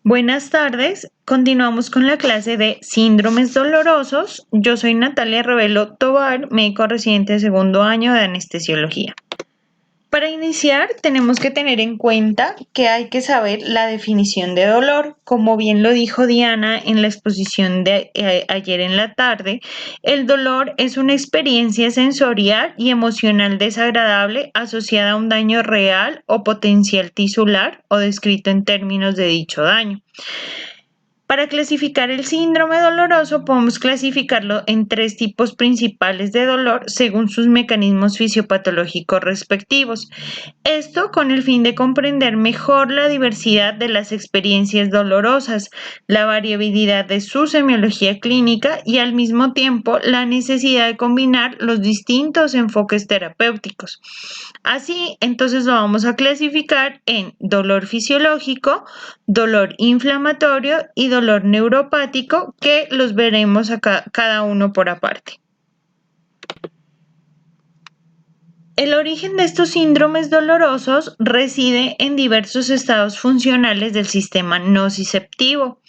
Buenas tardes, continuamos con la clase de síndromes dolorosos. Yo soy Natalia Revelo Tovar, médico residente de segundo año de anestesiología. Para iniciar, tenemos que tener en cuenta que hay que saber la definición de dolor. Como bien lo dijo Diana en la exposición de ayer en la tarde, el dolor es una experiencia sensorial y emocional desagradable asociada a un daño real o potencial tisular o descrito en términos de dicho daño. Para clasificar el síndrome doloroso podemos clasificarlo en tres tipos principales de dolor según sus mecanismos fisiopatológicos respectivos. Esto con el fin de comprender mejor la diversidad de las experiencias dolorosas, la variabilidad de su semiología clínica y al mismo tiempo la necesidad de combinar los distintos enfoques terapéuticos. Así, entonces lo vamos a clasificar en dolor fisiológico, dolor inflamatorio y dolor neuropático, que los veremos acá cada uno por aparte. El origen de estos síndromes dolorosos reside en diversos estados funcionales del sistema nociceptivo.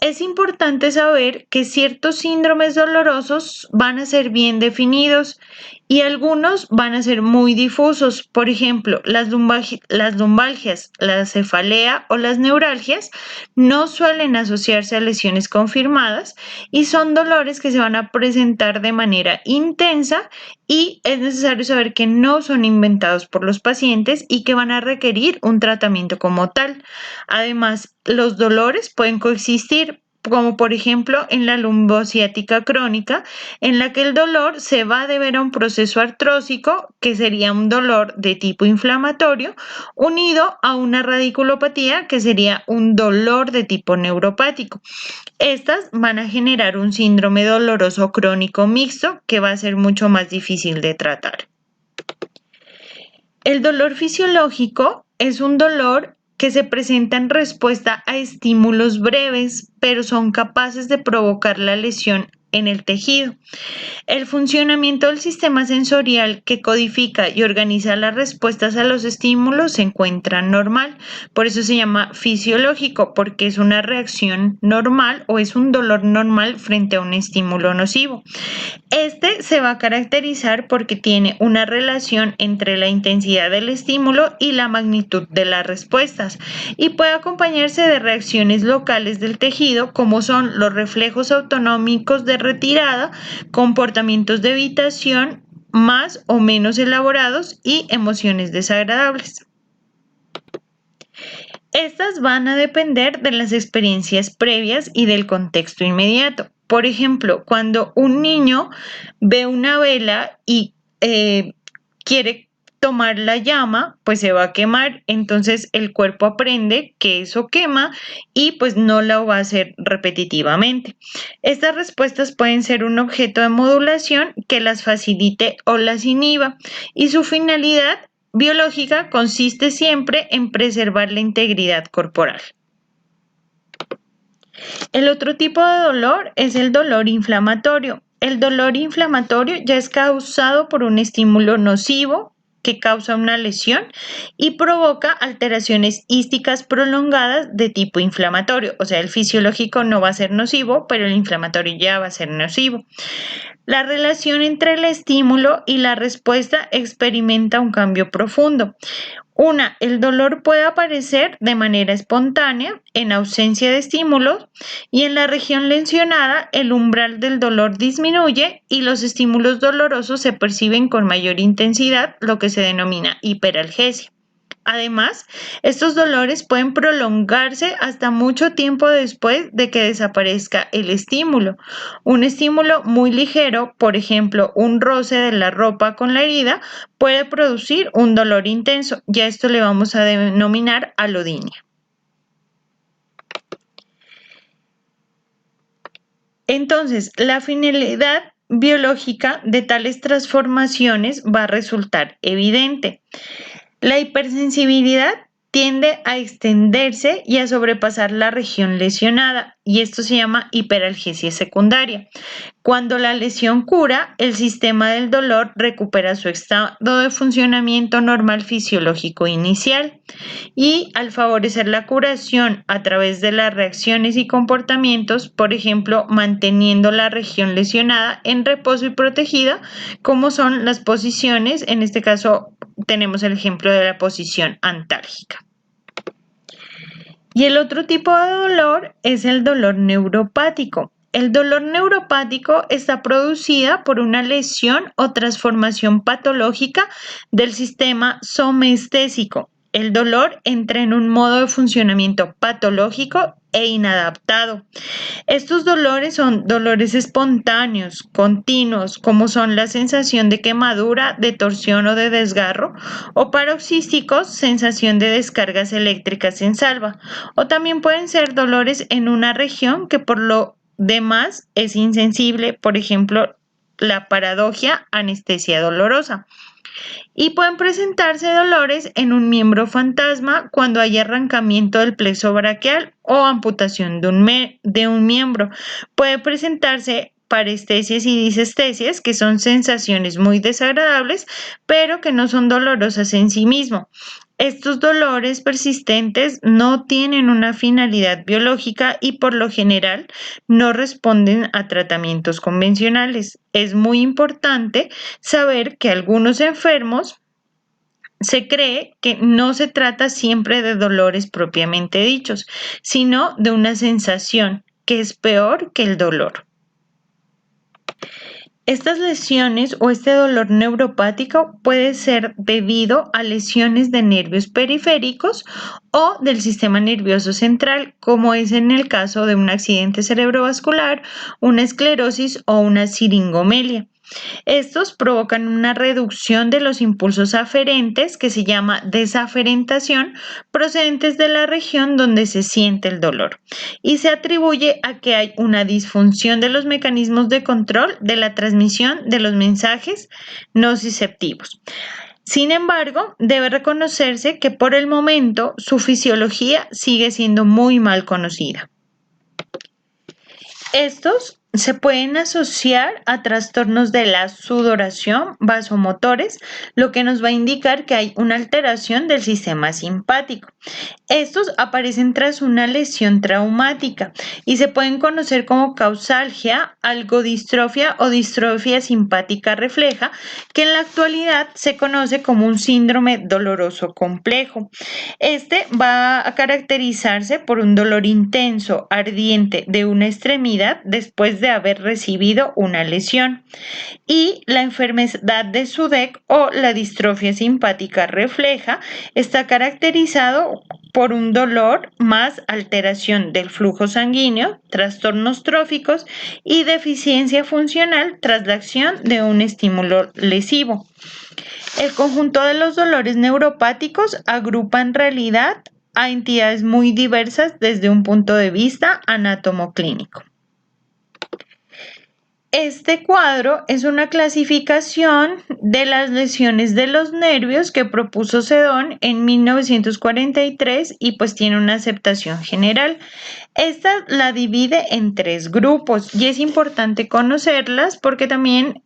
Es importante saber que ciertos síndromes dolorosos van a ser bien definidos y algunos van a ser muy difusos. Por ejemplo, las lumbalgias, la cefalea o las neuralgias no suelen asociarse a lesiones confirmadas y son dolores que se van a presentar de manera intensa, y es necesario saber que no son inventados por los pacientes y que van a requerir un tratamiento como tal. Además, los dolores pueden coexistir, como por ejemplo en la lumbociática crónica, en la que el dolor se va a deber a un proceso artrósico, que sería un dolor de tipo inflamatorio, unido a una radiculopatía, que sería un dolor de tipo neuropático. Estas van a generar un síndrome doloroso crónico mixto que va a ser mucho más difícil de tratar. El dolor fisiológico es un dolor que se presenta en respuesta a estímulos breves, pero son capaces de provocar la lesión en el tejido. El funcionamiento del sistema sensorial que codifica y organiza las respuestas a los estímulos se encuentra normal. Por eso se llama fisiológico, porque es una reacción normal o es un dolor normal frente a un estímulo nocivo. Este se va a caracterizar porque tiene una relación entre la intensidad del estímulo y la magnitud de las respuestas, y puede acompañarse de reacciones locales del tejido, como son los reflejos autonómicos de retirada, comportamientos de evitación más o menos elaborados y emociones desagradables. Estas van a depender de las experiencias previas y del contexto inmediato. Por ejemplo, cuando un niño ve una vela y quiere tomar la llama, pues se va a quemar. Entonces el cuerpo aprende que eso quema y pues no lo va a hacer repetitivamente. Estas respuestas pueden ser un objeto de modulación que las facilite o las inhiba, y su finalidad biológica consiste siempre en preservar la integridad corporal. El otro tipo de dolor es el dolor inflamatorio. El dolor inflamatorio ya es causado por un estímulo nocivo que causa una lesión y provoca alteraciones ísticas prolongadas de tipo inflamatorio. O sea, el fisiológico no va a ser nocivo, pero el inflamatorio ya va a ser nocivo. La relación entre el estímulo y la respuesta experimenta un cambio profundo. El dolor puede aparecer de manera espontánea en ausencia de estímulos, y en la región lesionada el umbral del dolor disminuye y los estímulos dolorosos se perciben con mayor intensidad, lo que se denomina hiperalgesia. Además, estos dolores pueden prolongarse hasta mucho tiempo después de que desaparezca el estímulo. Un estímulo muy ligero, por ejemplo, un roce de la ropa con la herida, puede producir un dolor intenso. Ya esto le vamos a denominar alodinia. Entonces, la finalidad biológica de tales transformaciones va a resultar evidente. La hipersensibilidad tiende a extenderse y a sobrepasar la región lesionada. y esto se llama hiperalgesia secundaria. Cuando la lesión cura, el sistema del dolor recupera su estado de funcionamiento normal fisiológico inicial y al favorecer la curación a través de las reacciones y comportamientos, por ejemplo, manteniendo la región lesionada en reposo y protegida, como son las posiciones, en este caso tenemos el ejemplo de la posición antálgica. Y el otro tipo de dolor es el dolor neuropático. El dolor neuropático está producida por una lesión o transformación patológica del sistema somestésico. El dolor entra en un modo de funcionamiento patológico e inadaptado. Estos dolores son dolores espontáneos, continuos, como son la sensación de quemadura, de torsión o de desgarro, o paroxísticos, sensación de descargas eléctricas en salva, o también pueden ser dolores en una región que por lo demás es insensible, por ejemplo, la paradoxia anestesia dolorosa. Y pueden presentarse dolores en un miembro fantasma cuando hay arrancamiento del plexo braquial o amputación de un miembro. Puede presentarse parestesias y disestesias, que son sensaciones muy desagradables, pero que no son dolorosas en sí mismo. Estos dolores persistentes no tienen una finalidad biológica y por lo general no responden a tratamientos convencionales. Es muy importante saber que algunos enfermos se cree que no se trata siempre de dolores propiamente dichos, sino de una sensación que es peor que el dolor. Estas lesiones o este dolor neuropático puede ser debido a lesiones de nervios periféricos o del sistema nervioso central, como es en el caso de un accidente cerebrovascular, una esclerosis o una siringomelia. Estos provocan una reducción de los impulsos aferentes que se llama desaferentación procedentes de la región donde se siente el dolor y se atribuye a que hay una disfunción de los mecanismos de control de la transmisión de los mensajes nociceptivos. Sin embargo, debe reconocerse que por el momento su fisiología sigue siendo muy mal conocida. Estos se pueden asociar a trastornos de la sudoración vasomotores, lo que nos va a indicar que hay una alteración del sistema simpático. Estos aparecen tras una lesión traumática y se pueden conocer como causalgia, algodistrofia o distrofia simpática refleja, que en la actualidad se conoce como un síndrome doloroso complejo. Este va a caracterizarse por un dolor intenso, ardiente de una extremidad después de haber recibido una lesión. Y la enfermedad de SUDEC o la distrofia simpática refleja está caracterizado por un dolor más alteración del flujo sanguíneo, trastornos tróficos y deficiencia funcional tras la acción de un estímulo lesivo. El conjunto de los dolores neuropáticos agrupa en realidad a entidades muy diversas desde un punto de vista anatomoclínico. Este cuadro es una clasificación de las lesiones de los nervios que propuso Sedón en 1943 y pues tiene una aceptación general. Esta la divide en 3 grupos y es importante conocerlas porque también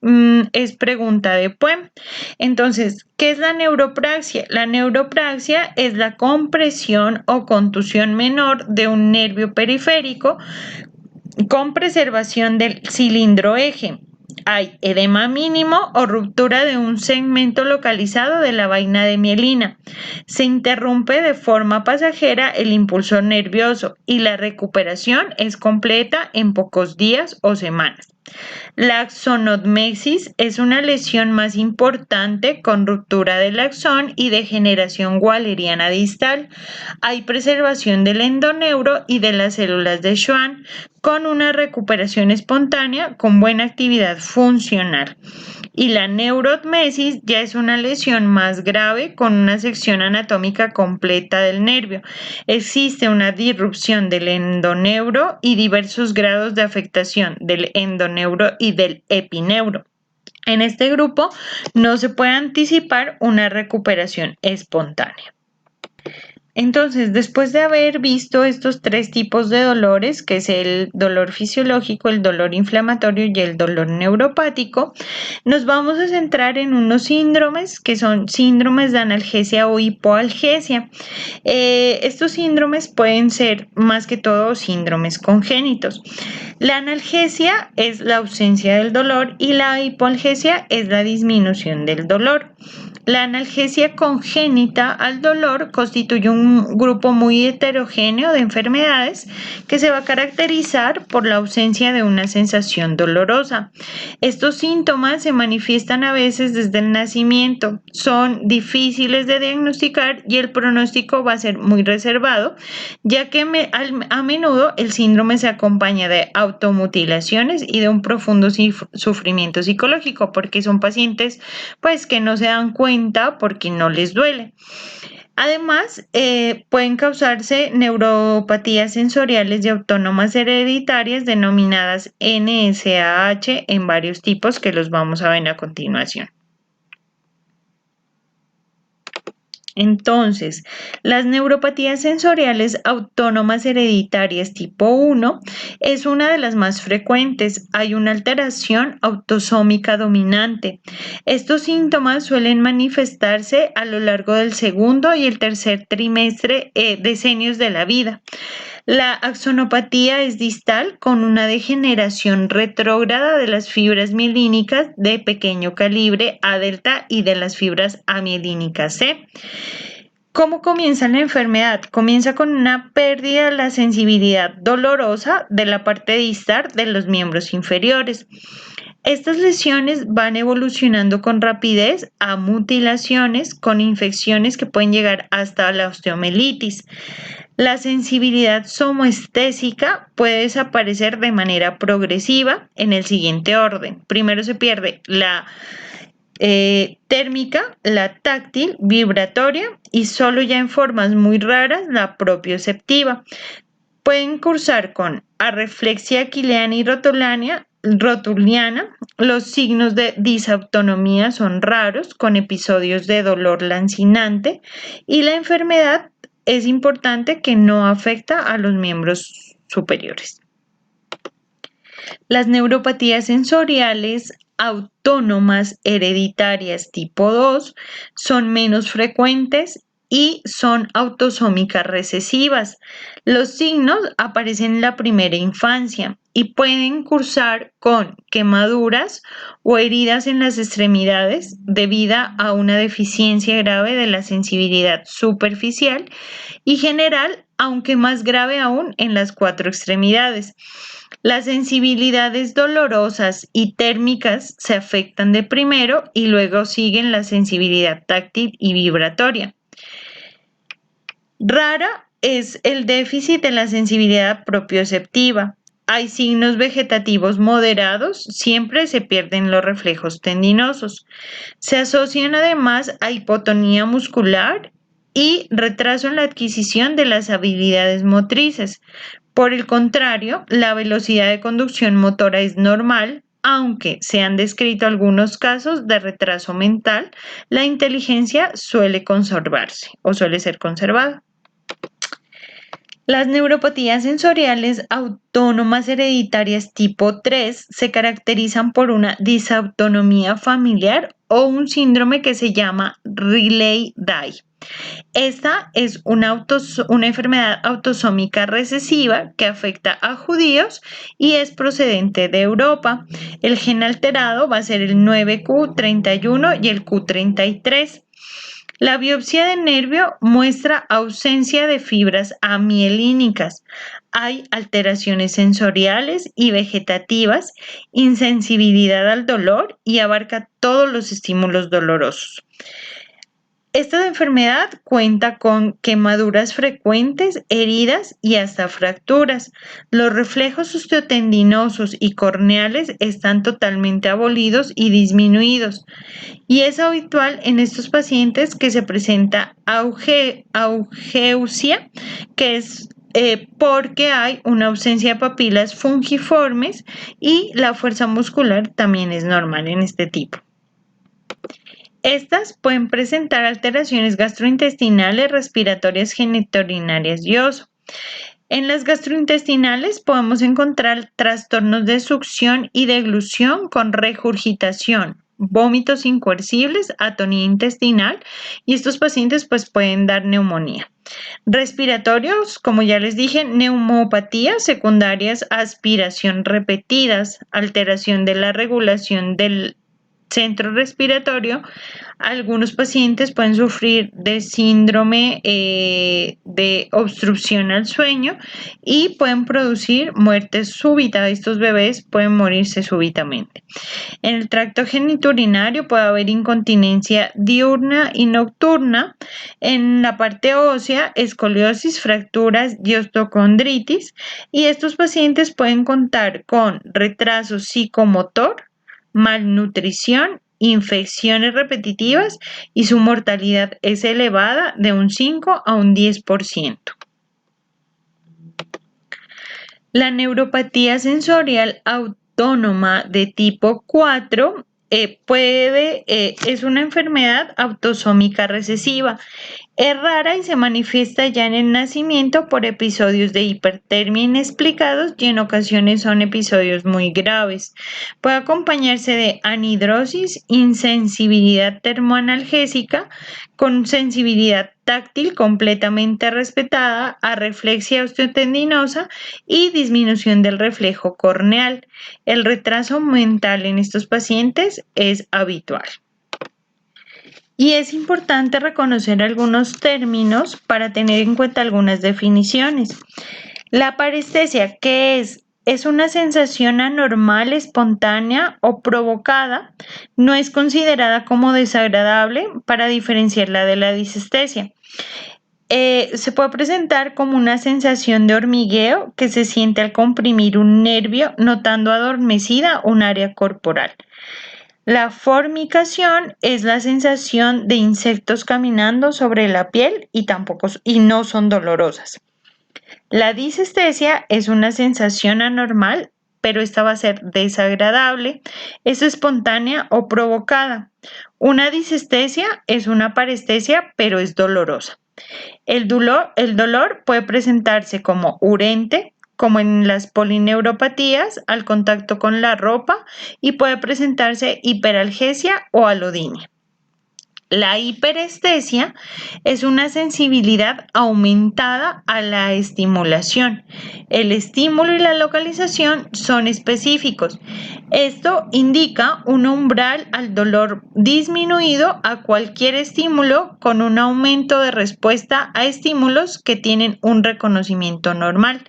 es pregunta de PUEM. Entonces, ¿qué es la neuropraxia? La neuropraxia es la compresión o contusión menor de un nervio periférico con preservación del cilindro eje. Hay edema mínimo o ruptura de un segmento localizado de la vaina de mielina. Se interrumpe de forma pasajera el impulso nervioso y la recuperación es completa en pocos días o semanas. La axonotmesis es una lesión más importante con ruptura del axón y degeneración waleriana distal. Hay preservación del endoneuro y de las células de Schwann con una recuperación espontánea con buena actividad funcional. Y la neurotmesis ya es una lesión más grave con una sección anatómica completa del nervio. Existe una disrupción del endoneuro y diversos grados de afectación del endoneuro y del epineuro. En este grupo no se puede anticipar una recuperación espontánea. Entonces, después de haber visto estos tres tipos de dolores, que es el dolor fisiológico, el dolor inflamatorio y el dolor neuropático, nos vamos a centrar en unos síndromes que son síndromes de analgesia o hipoalgesia. Estos síndromes pueden ser más que todo síndromes congénitos. La analgesia es la ausencia del dolor y la hipoalgesia es la disminución del dolor. La analgesia congénita al dolor constituye un grupo muy heterogéneo de enfermedades que se va a caracterizar por la ausencia de una sensación dolorosa. Estos síntomas se manifiestan a veces desde el nacimiento, son difíciles de diagnosticar y el pronóstico va a ser muy reservado, ya que a menudo el síndrome se acompaña de automutilaciones y de un profundo sufrimiento psicológico, porque son pacientes pues que no se dan cuenta porque no les duele. Además, pueden causarse neuropatías sensoriales y autónomas hereditarias denominadas NSAH en varios tipos que los vamos a ver a continuación. Entonces, las neuropatías sensoriales autónomas hereditarias tipo 1 es una de las más frecuentes. Hay una alteración autosómica dominante. Estos síntomas suelen manifestarse a lo largo del segundo y el tercer trimestre, decenios de la vida. La axonopatía es distal con una degeneración retrógrada de las fibras mielínicas de pequeño calibre A delta y de las fibras amielínicas C. ¿Cómo comienza la enfermedad? Comienza con una pérdida de la sensibilidad dolorosa de la parte distal de los miembros inferiores. Estas lesiones van evolucionando con rapidez a mutilaciones con infecciones que pueden llegar hasta la osteomelitis. La sensibilidad somoestésica puede desaparecer de manera progresiva en el siguiente orden. Primero se pierde la térmica, la táctil, vibratoria y solo ya en formas muy raras la propioceptiva. Pueden cursar con arreflexia aquileana y rotuliana. Los signos de disautonomía son raros, con episodios de dolor lancinante, y la enfermedad es importante que no afecta a los miembros superiores. Las neuropatías sensoriales autónomas hereditarias tipo 2 son menos frecuentes y son autosómicas recesivas. Los signos aparecen en la primera infancia y pueden cursar con quemaduras o heridas en las extremidades debido a una deficiencia grave de la sensibilidad superficial y general, aunque más grave aún en las cuatro extremidades. Las sensibilidades dolorosas y térmicas se afectan de primero y luego siguen la sensibilidad táctil y vibratoria. Rara es el déficit de la sensibilidad propioceptiva. Hay signos vegetativos moderados, siempre se pierden los reflejos tendinosos. Se asocian además a hipotonía muscular y retraso en la adquisición de las habilidades motrices. Por el contrario, la velocidad de conducción motora es normal, aunque se han descrito algunos casos de retraso mental, la inteligencia suele conservarse o suele ser conservada. Las neuropatías sensoriales autónomas hereditarias tipo 3 se caracterizan por una disautonomía familiar o un síndrome que se llama Relay-Dye. Esta es una enfermedad autosómica recesiva que afecta a judíos y es procedente de Europa. El gen alterado va a ser el 9q31 y el q33. La biopsia de nervio muestra ausencia de fibras amielínicas. Hay alteraciones sensoriales y vegetativas, insensibilidad al dolor y abarca todos los estímulos dolorosos. Esta enfermedad cuenta con quemaduras frecuentes, heridas y hasta fracturas. Los reflejos osteotendinosos y corneales están totalmente abolidos y disminuidos. Y es habitual en estos pacientes que se presenta augeusia, que es porque hay una ausencia de papilas fungiformes y la fuerza muscular también es normal en este tipo. Estas pueden presentar alteraciones gastrointestinales, respiratorias, genitourinarias y oso. En las gastrointestinales podemos encontrar trastornos de succión y deglución con regurgitación, vómitos incoercibles, atonía intestinal y estos pacientes pues pueden dar neumonía. Respiratorios, como ya les dije, neumopatías secundarias, aspiración repetidas, alteración de la regulación del centro respiratorio. Algunos pacientes pueden sufrir de síndrome de obstrucción al sueño y pueden producir muerte súbita. Estos bebés pueden morirse súbitamente. En el tracto genitourinario puede haber incontinencia diurna y nocturna. En la parte ósea, escoliosis, fracturas y osteocondritis. Y estos pacientes pueden contar con retraso psicomotor, malnutrición, infecciones repetitivas y su mortalidad es elevada de un 5 a un 10%. La neuropatía sensorial autónoma de tipo 4 es una enfermedad autosómica recesiva. Es rara y se manifiesta ya en el nacimiento por episodios de hipertermia inexplicados y en ocasiones son episodios muy graves. Puede acompañarse de anhidrosis, insensibilidad termoanalgésica con sensibilidad táctil completamente respetada, arreflexia osteotendinosa y disminución del reflejo corneal. El retraso mental en estos pacientes es habitual. Y es importante reconocer algunos términos para tener en cuenta algunas definiciones. La parestesia, ¿qué es? Es una sensación anormal, espontánea o provocada. No es considerada como desagradable para diferenciarla de la disestesia. Se puede presentar como una sensación de hormigueo que se siente al comprimir un nervio, notando adormecida un área corporal. La formicación es la sensación de insectos caminando sobre la piel y no son dolorosas. La disestesia es una sensación anormal, pero esta va a ser desagradable, es espontánea o provocada. Una disestesia es una parestesia, pero es dolorosa. El dolor puede presentarse como urente, como en las polineuropatías, al contacto con la ropa y puede presentarse hiperalgesia o alodinia. La hiperestesia es una sensibilidad aumentada a la estimulación. El estímulo y la localización son específicos. Esto indica un umbral al dolor disminuido a cualquier estímulo con un aumento de respuesta a estímulos que tienen un reconocimiento normal.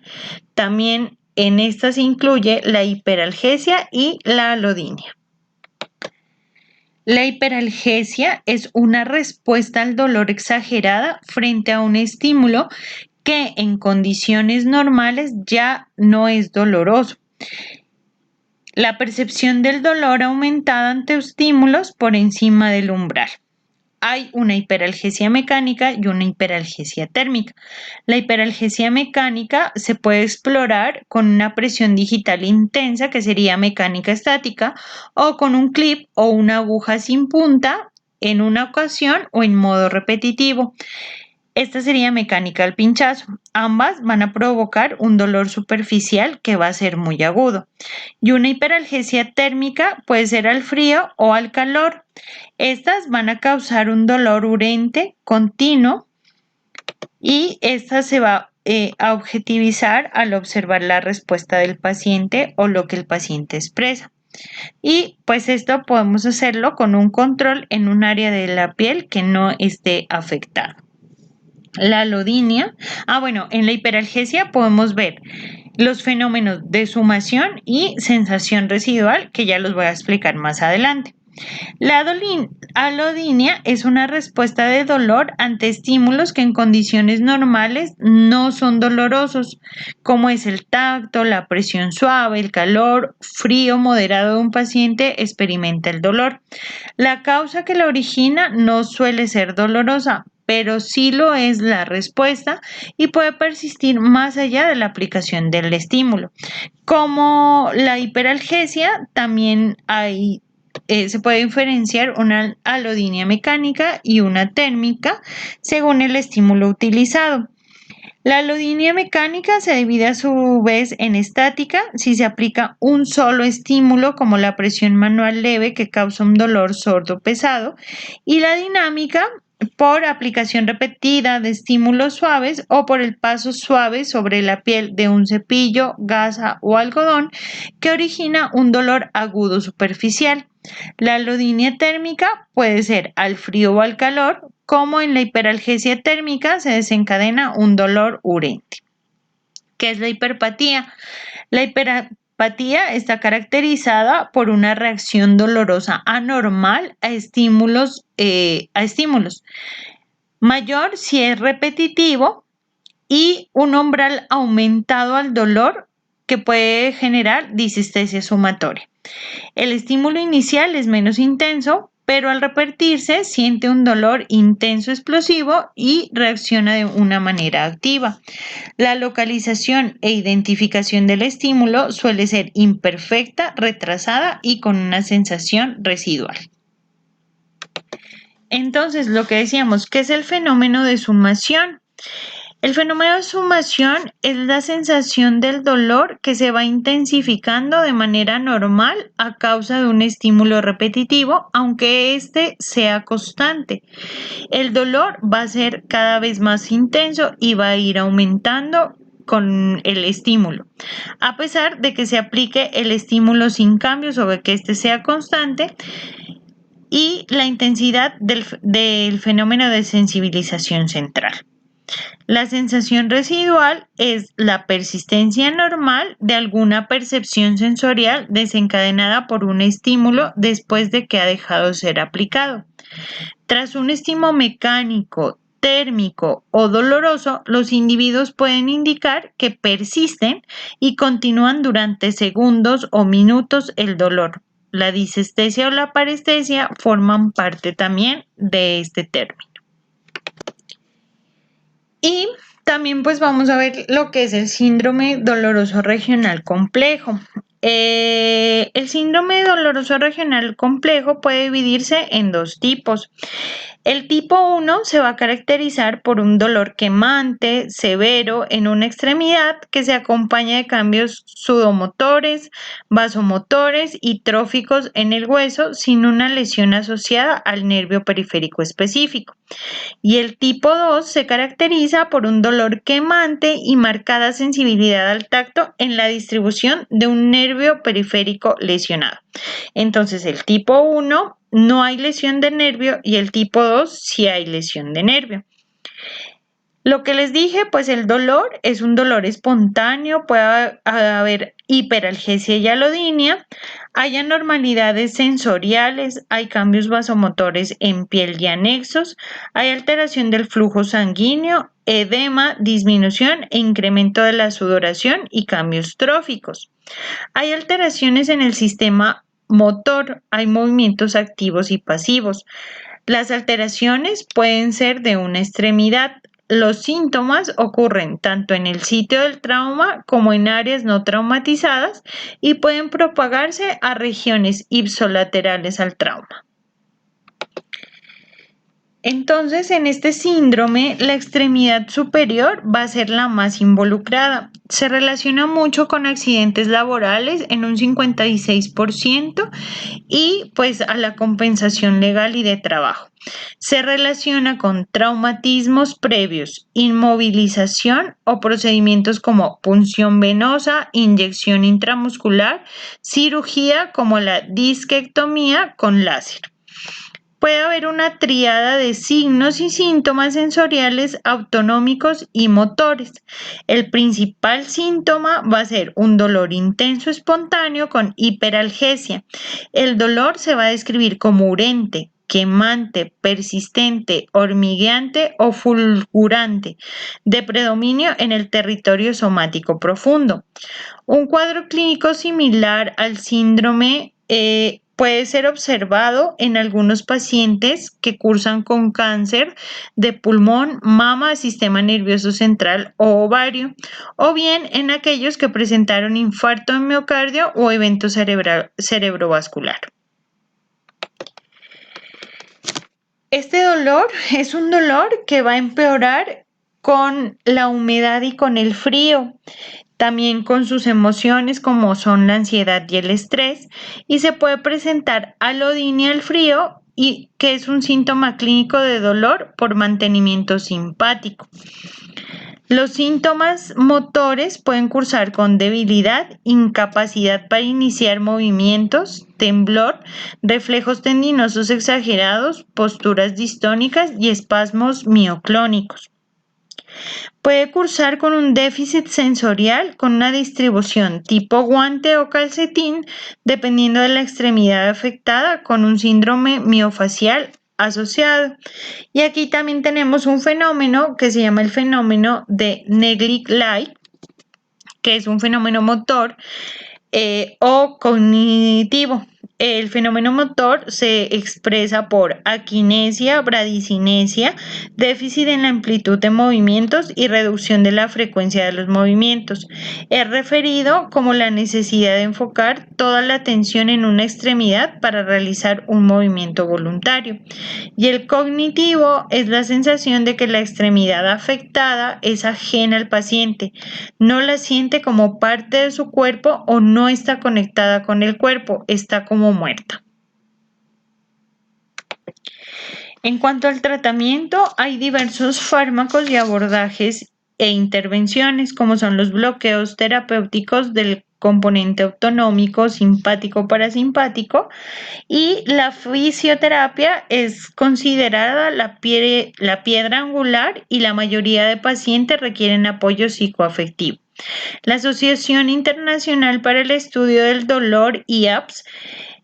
También en esta se incluye la hiperalgesia y la alodinia. La hiperalgesia es una respuesta al dolor exagerada frente a un estímulo que en condiciones normales ya no es doloroso. La percepción del dolor aumentada ante estímulos por encima del umbral. Hay una hiperalgesia mecánica y una hiperalgesia térmica. La hiperalgesia mecánica se puede explorar con una presión digital intensa, que sería mecánica estática, o con un clip o una aguja sin punta en una ocasión o en modo repetitivo. Esta sería mecánica al pinchazo. Ambas van a provocar un dolor superficial que va a ser muy agudo. Y una hiperalgesia térmica puede ser al frío o al calor. Estas van a causar un dolor urente continuo y esta se va a objetivizar al observar la respuesta del paciente o lo que el paciente expresa. Y pues esto podemos hacerlo con un control en un área de la piel que no esté afectada. La alodinia, en la hiperalgesia podemos ver los fenómenos de sumación y sensación residual, que ya los voy a explicar más adelante. La alodinia es una respuesta de dolor ante estímulos que en condiciones normales no son dolorosos, como es el tacto, la presión suave, el calor, frío moderado de un paciente experimenta el dolor. La causa que la origina no suele ser dolorosa, pero sí lo es la respuesta y puede persistir más allá de la aplicación del estímulo. Como la hiperalgesia, también hay se puede diferenciar una alodinia mecánica y una térmica según el estímulo utilizado. La alodinia mecánica se divide a su vez en estática si se aplica un solo estímulo como la presión manual leve que causa un dolor sordo pesado y la dinámica por aplicación repetida de estímulos suaves o por el paso suave sobre la piel de un cepillo, gasa o algodón que origina un dolor agudo superficial. La alodinia térmica puede ser al frío o al calor, como en la hiperalgesia térmica se desencadena un dolor urente. ¿Qué es la hiperpatía? La hiperpatía está caracterizada por una reacción dolorosa anormal a estímulos. Mayor si es repetitivo y un umbral aumentado al dolor que puede generar disestesia sumatoria. El estímulo inicial es menos intenso, pero al repetirse siente un dolor intenso explosivo y reacciona de una manera activa. La localización e identificación del estímulo suele ser imperfecta, retrasada y con una sensación residual. Entonces, lo que decíamos, ¿qué es el fenómeno de sumación? El fenómeno de sumación es la sensación del dolor que se va intensificando de manera normal a causa de un estímulo repetitivo, aunque éste sea constante. El dolor va a ser cada vez más intenso y va a ir aumentando con el estímulo. A pesar de que se aplique el estímulo sin cambios o de que éste sea constante, y la intensidad del fenómeno de sensibilización central. La sensación residual es la persistencia normal de alguna percepción sensorial desencadenada por un estímulo después de que ha dejado de ser aplicado. Tras un estímulo mecánico, térmico o doloroso, los individuos pueden indicar que persisten y continúan durante segundos o minutos el dolor. La disestesia o la parestesia forman parte también de este término. Y también pues vamos a ver lo que es el síndrome doloroso regional complejo. El síndrome doloroso regional complejo puede dividirse en dos tipos. El tipo 1 se va a caracterizar por un dolor quemante, severo en una extremidad que se acompaña de cambios sudomotores, vasomotores y tróficos en el hueso sin una lesión asociada al nervio periférico específico. Y el tipo 2 se caracteriza por un dolor quemante y marcada sensibilidad al tacto en la distribución de un nervio periférico lesionado. Entonces, el tipo 1 no hay lesión de nervio y el tipo 2 sí hay lesión de nervio. Lo que les dije, pues el dolor es un dolor espontáneo, puede haber hiperalgesia y alodinia, hay anormalidades sensoriales, hay cambios vasomotores en piel y anexos, hay alteración del flujo sanguíneo, edema, disminución e incremento de la sudoración y cambios tróficos. Hay alteraciones en el sistema motor, hay movimientos activos y pasivos. Las alteraciones pueden ser de una extremidad. Los síntomas ocurren tanto en el sitio del trauma como en áreas no traumatizadas y pueden propagarse a regiones ipsolaterales al trauma. Entonces, en este síndrome, la extremidad superior va a ser la más involucrada. Se relaciona mucho con accidentes laborales en un 56% y pues a la compensación legal y de trabajo. Se relaciona con traumatismos previos, inmovilización o procedimientos como punción venosa, inyección intramuscular, cirugía como la disquectomía con láser. Puede haber una tríada de signos y síntomas sensoriales autonómicos y motores. El principal síntoma va a ser un dolor intenso espontáneo con hiperalgesia. El dolor se va a describir como urente, quemante, persistente, hormigueante o fulgurante, de predominio en el territorio somático profundo. Un cuadro clínico similar al síndrome puede ser observado en algunos pacientes que cursan con cáncer de pulmón, mama, sistema nervioso central o ovario, o bien en aquellos que presentaron infarto de miocardio o evento cerebrovascular. Este dolor es un dolor que va a empeorar con la humedad y con el frío, también con sus emociones como son la ansiedad y el estrés, y se puede presentar al odín y al frío, y que es un síntoma clínico de dolor por mantenimiento simpático. Los síntomas motores pueden cursar con debilidad, incapacidad para iniciar movimientos, temblor, reflejos tendinosos exagerados, posturas distónicas y espasmos mioclónicos. Puede cursar con un déficit sensorial con una distribución tipo guante o calcetín, dependiendo de la extremidad afectada, con un síndrome miofacial asociado. Y aquí también tenemos un fenómeno que se llama el fenómeno de Neglig-Leigh, que es un fenómeno motor o cognitivo. El fenómeno motor se expresa por aquinesia, bradicinesia, déficit en la amplitud de movimientos y reducción de la frecuencia de los movimientos. Es referido como la necesidad de enfocar toda la atención en una extremidad para realizar un movimiento voluntario. Y el cognitivo es la sensación de que la extremidad afectada es ajena al paciente, no la siente como parte de su cuerpo o no está conectada con el cuerpo, está como muerta. En cuanto al tratamiento, hay diversos fármacos y abordajes e intervenciones, como son los bloqueos terapéuticos del componente autonómico simpático parasimpático, y la fisioterapia es considerada la piedra angular, y la mayoría de pacientes requieren apoyo psicoafectivo. La Asociación Internacional para el Estudio del Dolor, IAPS,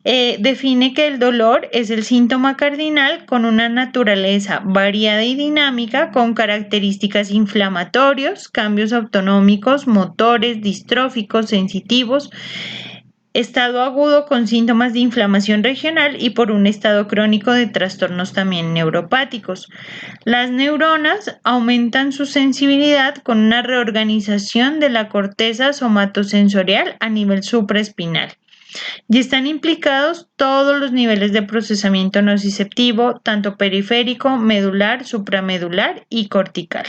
define que el dolor es el síntoma cardinal con una naturaleza variada y dinámica, con características inflamatorios, cambios autonómicos, motores, distróficos, sensitivos, estado agudo con síntomas de inflamación regional y por un estado crónico de trastornos también neuropáticos. Las neuronas aumentan su sensibilidad con una reorganización de la corteza somatosensorial a nivel supraespinal. Y están implicados todos los niveles de procesamiento nociceptivo, tanto periférico, medular, supramedular y cortical.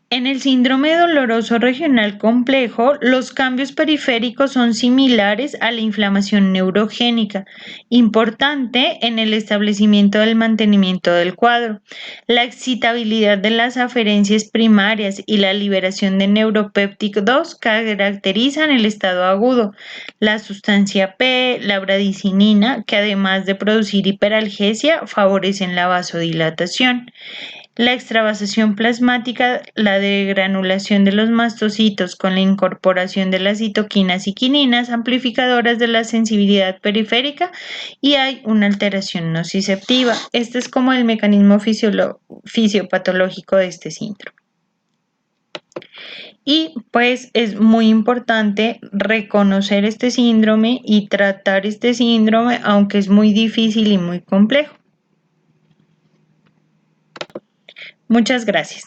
En el síndrome doloroso regional complejo, los cambios periféricos son similares a la inflamación neurogénica, importante en el establecimiento del mantenimiento del cuadro. La excitabilidad de las aferencias primarias y la liberación de neuropéptidos caracterizan el estado agudo. La sustancia P, la bradicinina, que además de producir hiperalgesia, favorecen la vasodilatación. La extravasación plasmática, la degranulación de los mastocitos con la incorporación de las citoquinas y quininas amplificadoras de la sensibilidad periférica, y hay una alteración nociceptiva. Este es como el mecanismo fisiopatológico de este síndrome. Y pues es muy importante reconocer este síndrome y tratar este síndrome, aunque es muy difícil y muy complejo. Muchas gracias.